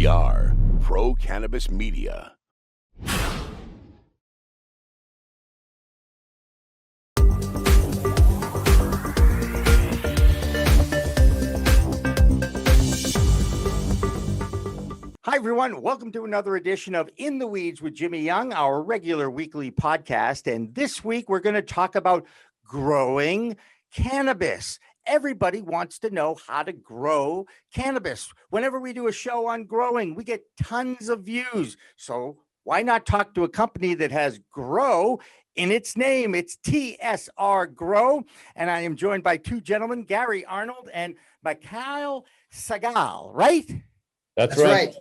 TSR Pro Cannabis Media. Hi, everyone. Welcome to another edition of In the Weeds with Jimmy Young, our regular weekly podcast. And this week, we're going to talk about growing cannabis. Everybody wants to know how to grow cannabis. Whenever we do a show on growing, we get tons of views. So why not talk to a company that has grow in its name? It's TSR Grow. And I am joined by two gentlemen, Gary Arnold and Mikhail Sagal, right? That's right.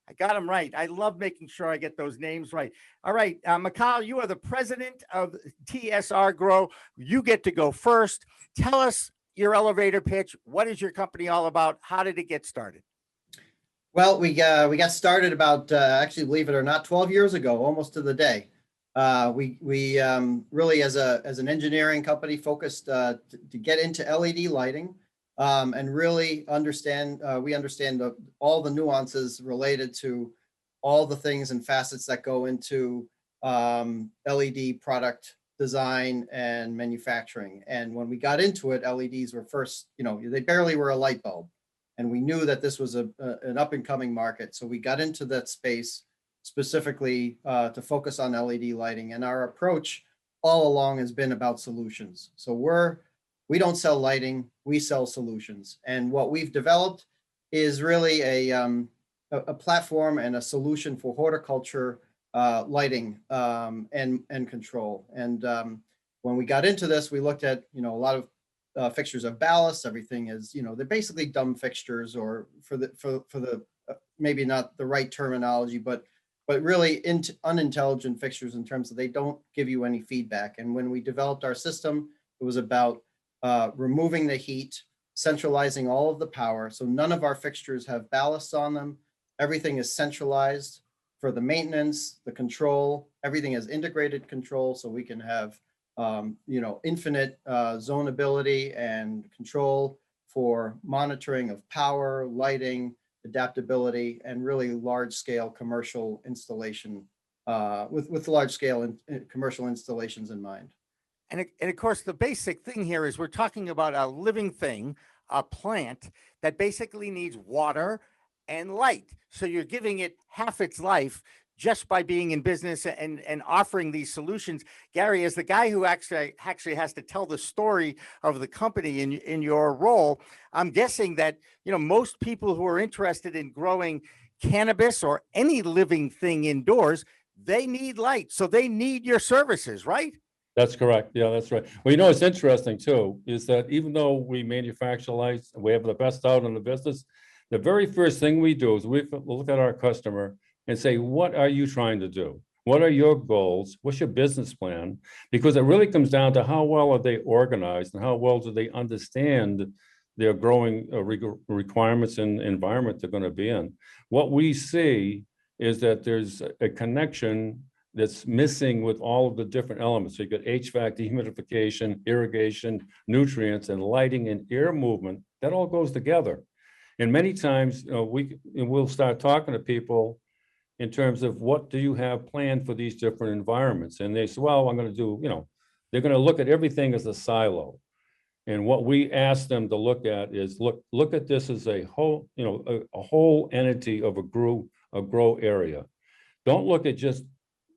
I got them right. I love making sure I get those names right. All right, Mikhail, you are the president of TSR Grow. You get to go first. Tell us your elevator pitch. What is your company all about? How did it get started? Well, we got started about actually, believe it or not, 12 years ago, almost to the day. We really, as an engineering company, focused to get into LED lighting. And really understand, we understand all the nuances related to all the things and facets that go into LED product design and manufacturing. And when we got into it, LEDs were first, they barely were a light bulb. And we knew that this was an up and coming market. So we got into that space specifically to focus on LED lighting. And our approach all along has been about solutions. So we don't sell lighting, we sell solutions. And what we've developed is really a platform and a solution for horticulture lighting and control. And when we got into this, we looked at, a lot of fixtures of ballast. Everything is, they're basically dumb fixtures, or for the maybe not the right terminology, but really unintelligent fixtures in terms of they don't give you any feedback. And when we developed our system, it was about removing the heat, centralizing all of the power. So none of our fixtures have ballasts on them. Everything is centralized for the maintenance, the control. Everything is integrated control, so we can have infinite zonability and control for monitoring of power, lighting, adaptability, and really large-scale commercial installation with large-scale commercial installations in mind. And of course, the basic thing here is we're talking about a living thing, a plant that basically needs water and light. So you're giving it half its life just by being in business and offering these solutions. Gary, as the guy who actually has to tell the story of the company in your role, I'm guessing that, most people who are interested in growing cannabis or any living thing indoors, they need light. So they need your services, right? That's correct. Yeah, that's right. Well, it's interesting too, is that even though we manufacture lights and we have the best out in the business, the very first thing we do is we look at our customer and say, what are you trying to do? What are your goals? What's your business plan? Because it really comes down to how well are they organized and how well do they understand their growing requirements and environment they're going to be in. What we see is that there's a connection that's missing with all of the different elements. So you got HVAC, dehumidification, irrigation, nutrients, and lighting and air movement. That all goes together. And many times we'll start talking to people in terms of what do you have planned for these different environments? And they say, well, I'm going to do, they're going to look at everything as a silo. And what we ask them to look at is look at this as a whole, a whole entity of a grow area. Don't look at just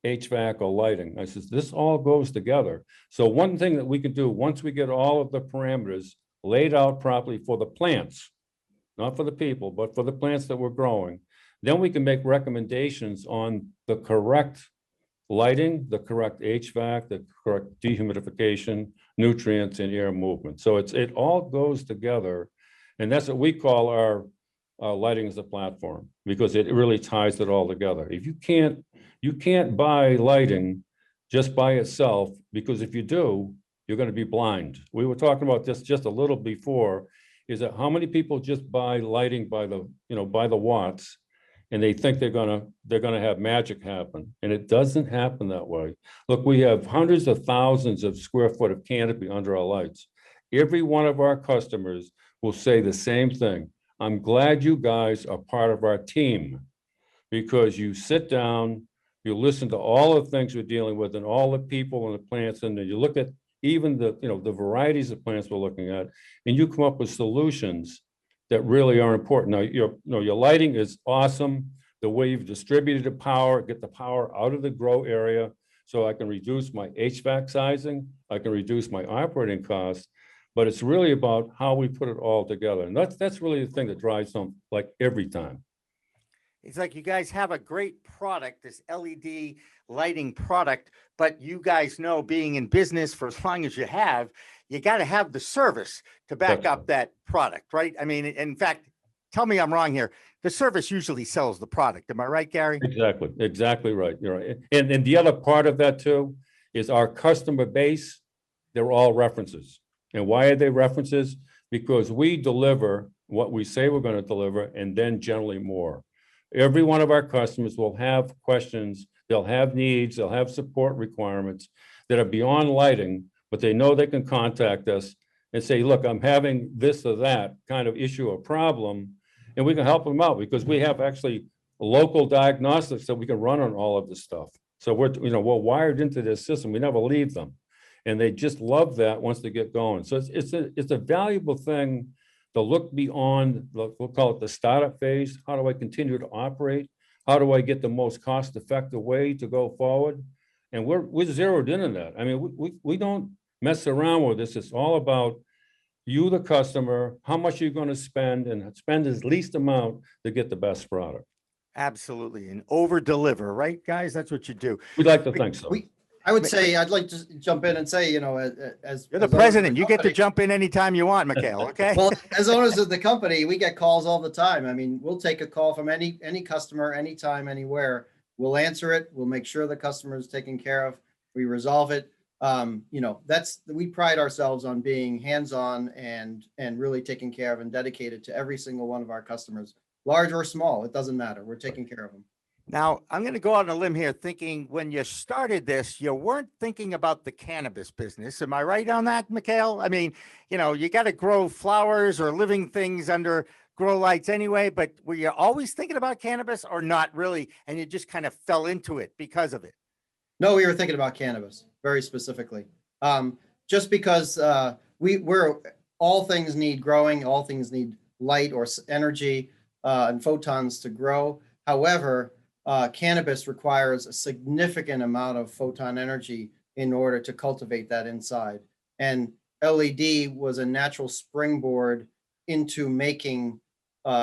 HVAC or lighting. I says, this all goes together. So one thing that we can do once we get all of the parameters laid out properly for the plants, not for the people, but for the plants that we're growing, then we can make recommendations on the correct lighting, the correct HVAC, the correct dehumidification, nutrients, and air movement. So it all goes together. And that's what we call our lighting as a platform, because it really ties it all together. If you can't buy lighting just by itself, because if you do, you're going to be blind. We were talking about this just a little before, is that how many people just buy lighting by the watts, and they think they're gonna have magic happen, and it doesn't happen that way. Look, we have hundreds of thousands of square foot of canopy under our lights. Every one of our customers will say the same thing. I'm glad you guys are part of our team because you sit down, you listen to all the things we're dealing with and all the people and the plants, and then you look at even the, the varieties of plants we're looking at, and you come up with solutions that really are important. Now, your lighting is awesome. The way you've distributed the power, get the power out of the grow area so I can reduce my HVAC sizing, I can reduce my operating costs, but it's really about how we put it all together. And that's really the thing that drives them like every time. It's like you guys have a great product, this LED lighting product, but you guys know, being in business for as long as you have, you got to have the service to back That's up that product, right? I mean, in fact, tell me I'm wrong here. The service usually sells the product. Am I right, Gary? Exactly right. You're right. And the other part of that too is our customer base, they're all references. And why are they references? Because we deliver what we say we're going to deliver and then generally more. Every one of our customers will have questions, they'll have needs, they'll have support requirements that are beyond lighting, but they know they can contact us and say, look, I'm having this or that kind of issue or problem, and we can help them out because we have actually local diagnostics that we can run on all of this stuff. So we're wired into this system. We never leave them. And they just love that once they get going. So it's a valuable thing to look beyond, we'll call it the startup phase. How do I continue to operate? How do I get the most cost-effective way to go forward? And we're zeroed in on that. I mean, we don't mess around with this. It's all about you, the customer, how much you're going to spend, and spend as least amount to get the best product. Absolutely. And over deliver, right, guys? That's what you do. We'd like to think so. I would say, I'd like to jump in and say, as You're the as owners of president. You get to company- jump in anytime you want, Mikhail. Okay. Well, as owners of the company, we get calls all the time. I mean, we'll take a call from any customer, anytime, anywhere. We'll answer it. We'll make sure the customer is taken care of. We resolve it. We pride ourselves on being hands-on and really taking care of and dedicated to every single one of our customers, large or small. It doesn't matter. We're taking care of them. Now, I'm going to go out on a limb here, thinking when you started this, you weren't thinking about the cannabis business. Am I right on that, Mikhail? I mean, you got to grow flowers or living things under grow lights anyway, but were you always thinking about cannabis or not really? And you just kind of fell into it because of it? No, we were thinking about cannabis very specifically. Just because we're all things need growing, all things need light or energy and photons to grow. However, cannabis requires a significant amount of photon energy in order to cultivate that inside. And LED was a natural springboard into making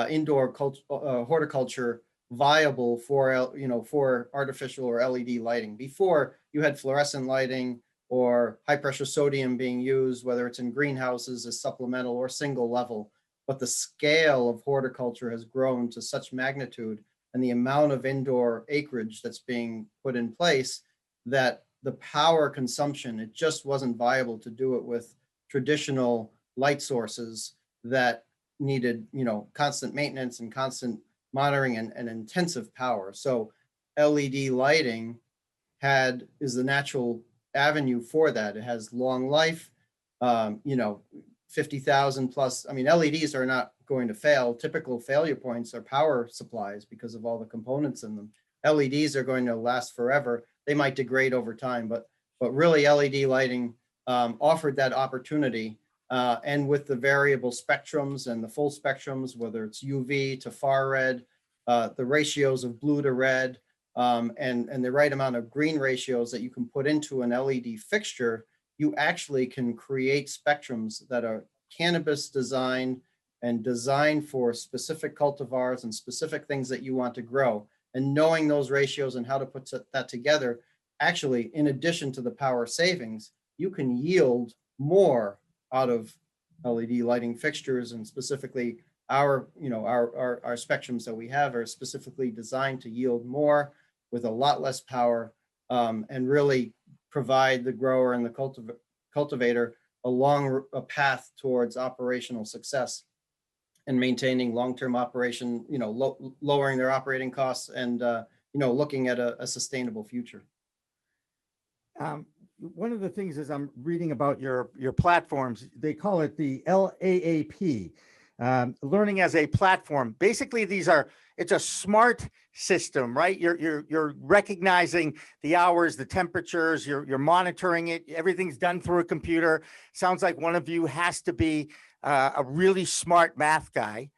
indoor horticulture viable for artificial or LED lighting. Before, you had fluorescent lighting or high pressure sodium being used, whether it's in greenhouses as supplemental or single level. But the scale of horticulture has grown to such magnitude, and the amount of indoor acreage that's being put in place, that the power consumption, it just wasn't viable to do it with traditional light sources that needed, constant maintenance and constant monitoring and intensive power. So LED lighting is the natural avenue for that. It has long life, 50,000 plus. I mean, LEDs are not going to fail. Typical failure points are power supplies because of all the components in them. LEDs are going to last forever. They might degrade over time, but really LED lighting offered that opportunity. And with the variable spectrums and the full spectrums, whether it's UV to far red, the ratios of blue to red, and the right amount of green ratios that you can put into an LED fixture, you actually can create spectrums that are cannabis designed and designed for specific cultivars and specific things that you want to grow. And knowing those ratios and how to put that together, actually, in addition to the power savings, you can yield more out of LED lighting fixtures, and specifically our spectrums that we have are specifically designed to yield more with a lot less power, and really provide the grower and the cultivator along a path towards operational success and maintaining long-term operation, lowering their operating costs and, looking at a sustainable future. One of the things is I'm reading about your platforms, they call it the LAAP, learning as a platform. Basically, it's a smart system, right? You're recognizing the hours, the temperatures, you're monitoring it. Everything's done through a computer. Sounds like one of you has to be a really smart math guy,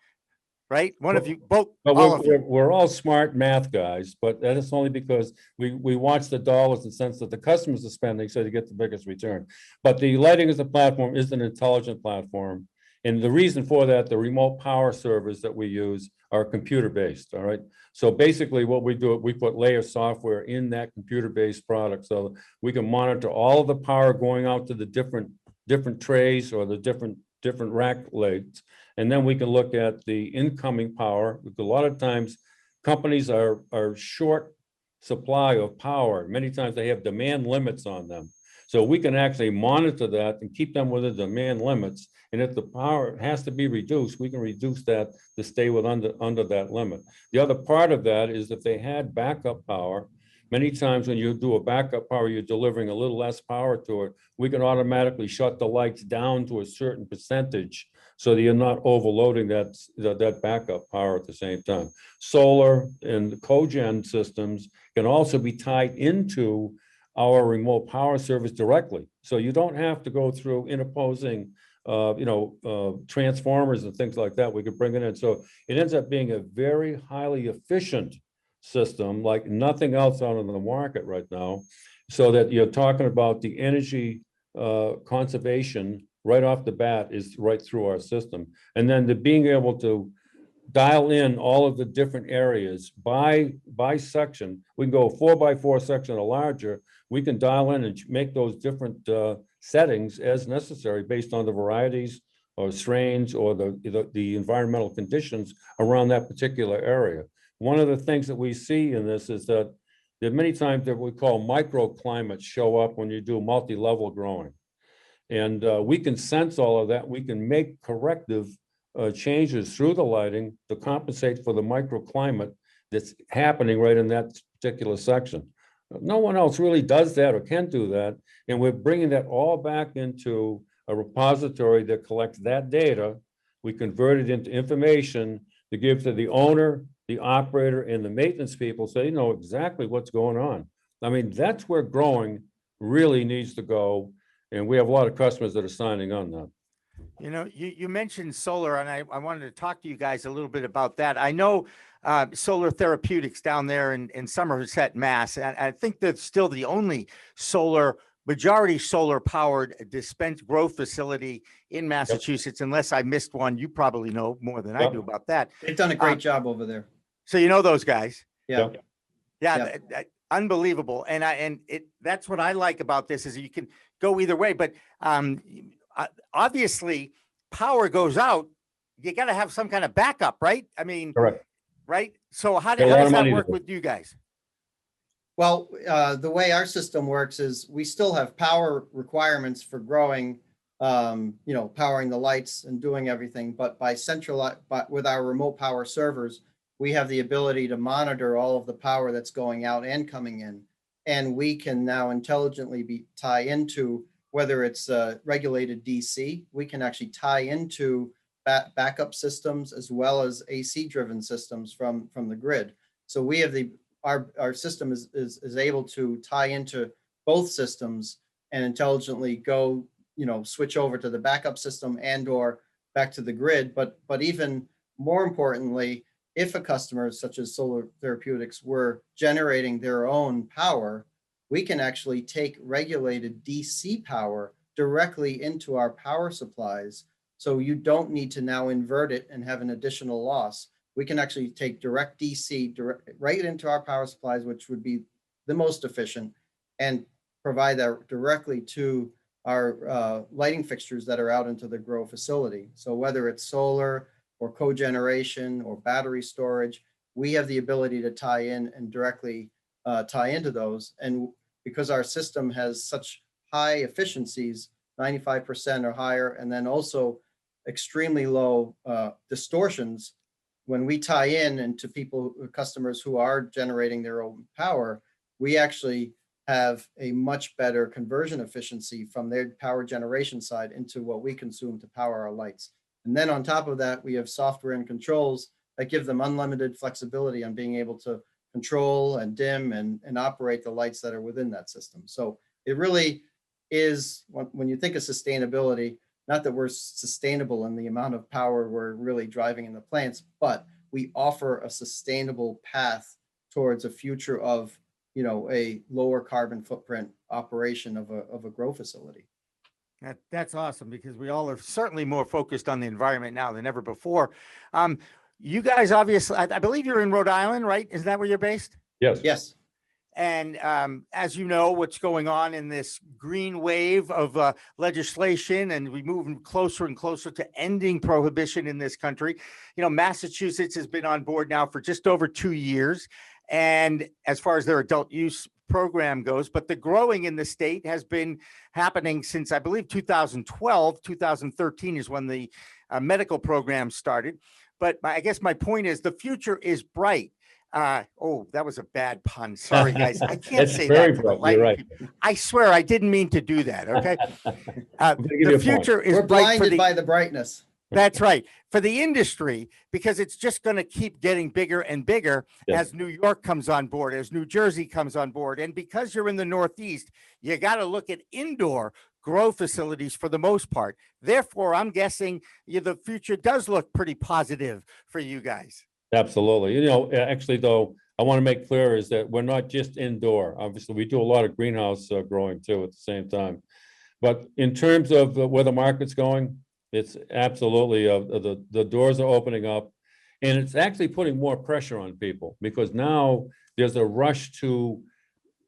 right? One of you, both, But all of you. we're all smart math guys, but that is only because we watch the dollars and cents that the customers are spending so to get the biggest return. But the lighting as a platform is an intelligent platform. And the reason for that, the remote power servers that we use are computer-based, all right? So basically what we do, we put layer software in that computer-based product so we can monitor all of the power going out to the different trays or the different rack legs. And then we can look at the incoming power. A lot of times companies are short supply of power. Many times they have demand limits on them. So we can actually monitor that and keep them within demand limits. And if the power has to be reduced, we can reduce that to stay under that limit. The other part of that is if they had backup power, many times when you do a backup power, you're delivering a little less power to it. We can automatically shut the lights down to a certain percentage so that you're not overloading that backup power at the same time. Solar and cogen systems can also be tied into our remote power service directly. So you don't have to go through interposing transformers and things like that. We could bring it in. So it ends up being a very highly efficient system like nothing else out on the market right now, so that you're talking about the energy conservation right off the bat is right through our system. And then the being able to dial in all of the different areas by section. We can go 4x4 section or larger. We can dial in and make those different settings as necessary based on the varieties or strains or the environmental conditions around that particular area. One of the things that we see in this is that there are many times that we call microclimates show up when you do multi-level growing. And we can sense all of that. We can make corrective changes through the lighting to compensate for the microclimate that's happening right in that particular section. No one else really does that or can do that. And we're bringing that all back into a repository that collects that data. We convert it into information to give to the owner, the operator, and the maintenance people so they know exactly what's going on. I mean, that's where growing really needs to go. And we have a lot of customers that are signing on that. You know, you mentioned solar, and I wanted to talk to you guys a little bit about that. I know Solar Therapeutics down there in Somerset, Mass. And I think that's still the only majority solar powered grow facility in Massachusetts, unless I missed one. You probably know more than I do about that. They've done a great job over there. So you know those guys. Yeah. Unbelievable. And that's what I like about this is you can go either way, but obviously power goes out. You got to have some kind of backup, right? I mean, correct. Right. So how does that work with you guys? Well, the way our system works is we still have power requirements for growing, powering the lights and doing everything. But with our remote power servers, we have the ability to monitor all of the power that's going out and coming in. And we can now intelligently tie into whether it's regulated DC, we can actually tie into backup systems as well as AC driven systems from the grid. So we have our system is able to tie into both systems and intelligently go, switch over to the backup system and or back to the grid. But even more importantly, if a customer such as Solar Therapeutics were generating their own power, we can actually take regulated DC power directly into our power supplies. So you don't need to now invert it and have an additional loss. We can actually take direct DC right into our power supplies, which would be the most efficient, and provide that directly to our lighting fixtures that are out into the grow facility. So whether it's solar or cogeneration or battery storage, we have the ability to tie in and directly tie into those. And because our system has such high efficiencies, 95% or higher, and then also extremely low distortions, when we tie in into customers who are generating their own power, we actually have a much better conversion efficiency from their power generation side into what we consume to power our lights. And then on top of that, we have software and controls that give them unlimited flexibility on being able to control and dim and operate the lights that are within that system. So it really is, when you think of sustainability, not that we're sustainable in the amount of power we're really driving in the plants, but we offer a sustainable path towards a future of, a lower carbon footprint operation of a grow facility. That's awesome, because we all are certainly more focused on the environment now than ever before. You guys, obviously, I believe you're in Rhode Island, right? Is that where you're based? Yes. Yes. And as you know, what's going on in this green wave of legislation, and we move closer and closer to ending prohibition in this country. Massachusetts has been on board now for just over 2 years, and as far as their adult use program goes, but the growing in the state has been happening since, I believe, 2012. 2013 is when the medical program started. But I guess my point is the future is bright. Oh, that was a bad pun. Sorry, guys. I can't say that. You're right. I swear I didn't mean to do that. Okay. The future is We're bright blinded by the brightness. That's right. For the industry, because it's just going to keep getting bigger and bigger as New York comes on board, as New Jersey comes on board. And because you're in the Northeast, you got to look at indoor grow facilities for the most part. Therefore, I'm guessing the future does look pretty positive for you guys. Absolutely. Actually, though, I want to make clear is that we're not just indoor. Obviously, we do a lot of greenhouse growing too at the same time. But in terms of where the market's going, it's absolutely the doors are opening up, and it's actually putting more pressure on people, because now there's a rush to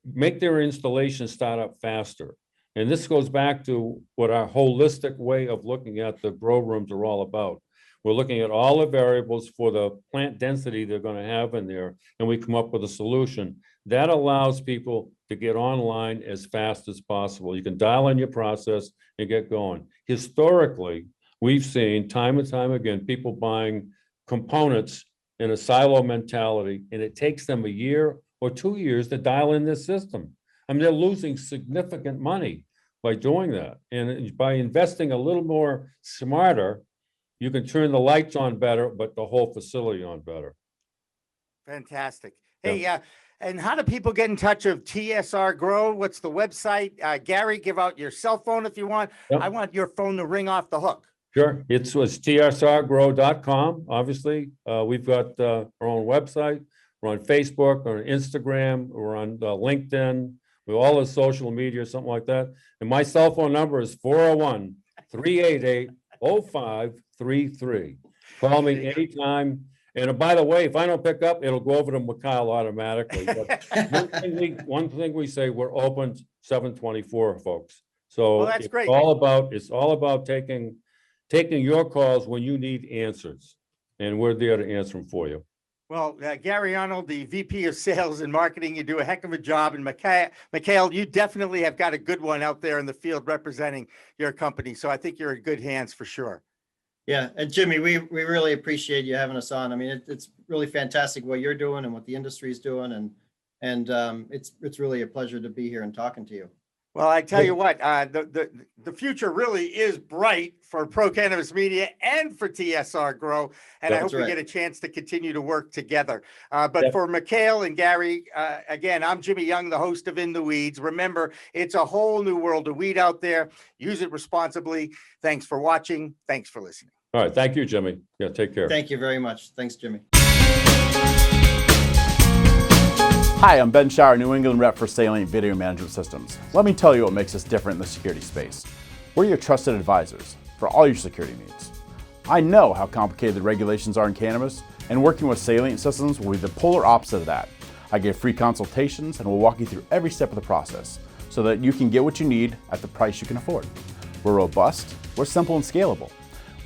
make their installation start up faster. And this goes back to what our holistic way of looking at the grow rooms are all about. We're looking at all the variables for the plant density they're going to have in there, and we come up with a solution that allows people to get online as fast as possible. You can dial in your process and get going. Historically, we've seen time and time again people buying components in a silo mentality, and it takes them a year or 2 years to dial in this system. I mean, they're losing significant money by doing that. And by investing a little more smarter, you can turn the lights on better, but the whole facility on better. Fantastic. Hey, and how do people get in touch with TSR Grow? What's the website? Gary, give out your cell phone if you want. Yep. I want your phone to ring off the hook. Sure. It was tsrgrow.com. Obviously, we've got our own website. We're on Facebook, or on Instagram, we're on LinkedIn, with all the social media, something like that. And my cell phone number is 401-388-0533. Call me anytime. And by the way, if I don't pick up, it'll go over to Mikhail automatically. But one thing we say, we're open 7/24, folks. So well, that's it's great. It's all about taking your calls when you need answers, and we're there to answer them for you. Well, Gary Arnold, the VP of Sales and Marketing, you do a heck of a job. And Mikhail, you definitely have got a good one out there in the field representing your company. So I think you're in good hands for sure. Yeah, and Jimmy, we really appreciate you having us on. I mean, it's really fantastic what you're doing and what the industry is doing, and it's really a pleasure to be here and talking to you. Well, I tell you what, the future really is bright for Pro Cannabis Media and for TSR Grow, and I hope we get a chance to continue to work together. But for Mikhail and Gary, again, I'm Jimmy Young, the host of In the Weeds. Remember, it's a whole new world of weed out there. Use it responsibly. Thanks for watching. Thanks for listening. All right. Thank you, Jimmy. Yeah, take care. Thank you very much. Thanks, Jimmy. Hi, I'm Ben Schauer, New England rep for Salient Video Management Systems. Let me tell you what makes us different in the security space. We're your trusted advisors for all your security needs. I know how complicated the regulations are in cannabis, and working with Salient Systems will be the polar opposite of that. I give free consultations and will walk you through every step of the process so that you can get what you need at the price you can afford. We're robust, we're simple and scalable.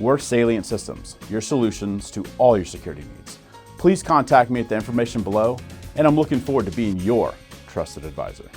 We're Salient Systems, your solutions to all your security needs. Please contact me at the information below, and I'm looking forward to being your trusted advisor.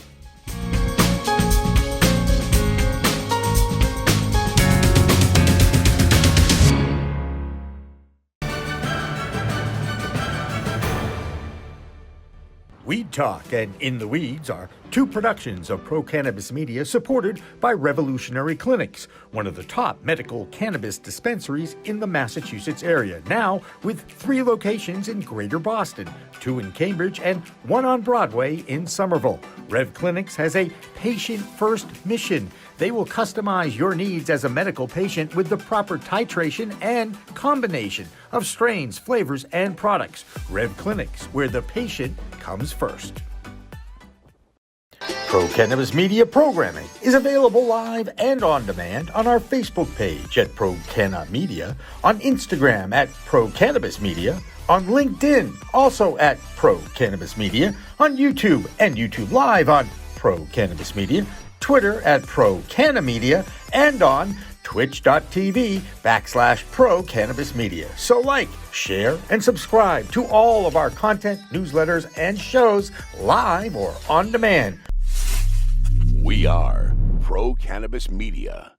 Weed Talk and In the Weeds are two productions of Pro Cannabis Media supported by Revolutionary Clinics, one of the top medical cannabis dispensaries in the Massachusetts area, now with 3 locations in Greater Boston, 2 in Cambridge and 1 on Broadway in Somerville. Rev Clinics has a patient-first mission. They will customize your needs as a medical patient with the proper titration and combination of strains, flavors, and products. Rev Clinics, where the patient comes first. Pro Cannabis Media programming is available live and on demand on our Facebook page at Pro Canna Media, on Instagram at Pro Cannabis Media, on LinkedIn also at Pro Cannabis Media, on YouTube and YouTube Live on Pro Cannabis Media, Twitter at Pro Canna Media, and on twitch.tv/Pro Cannabis Media. So like, share, and subscribe to all of our content, newsletters, and shows live or on demand. We are Pro Cannabis Media.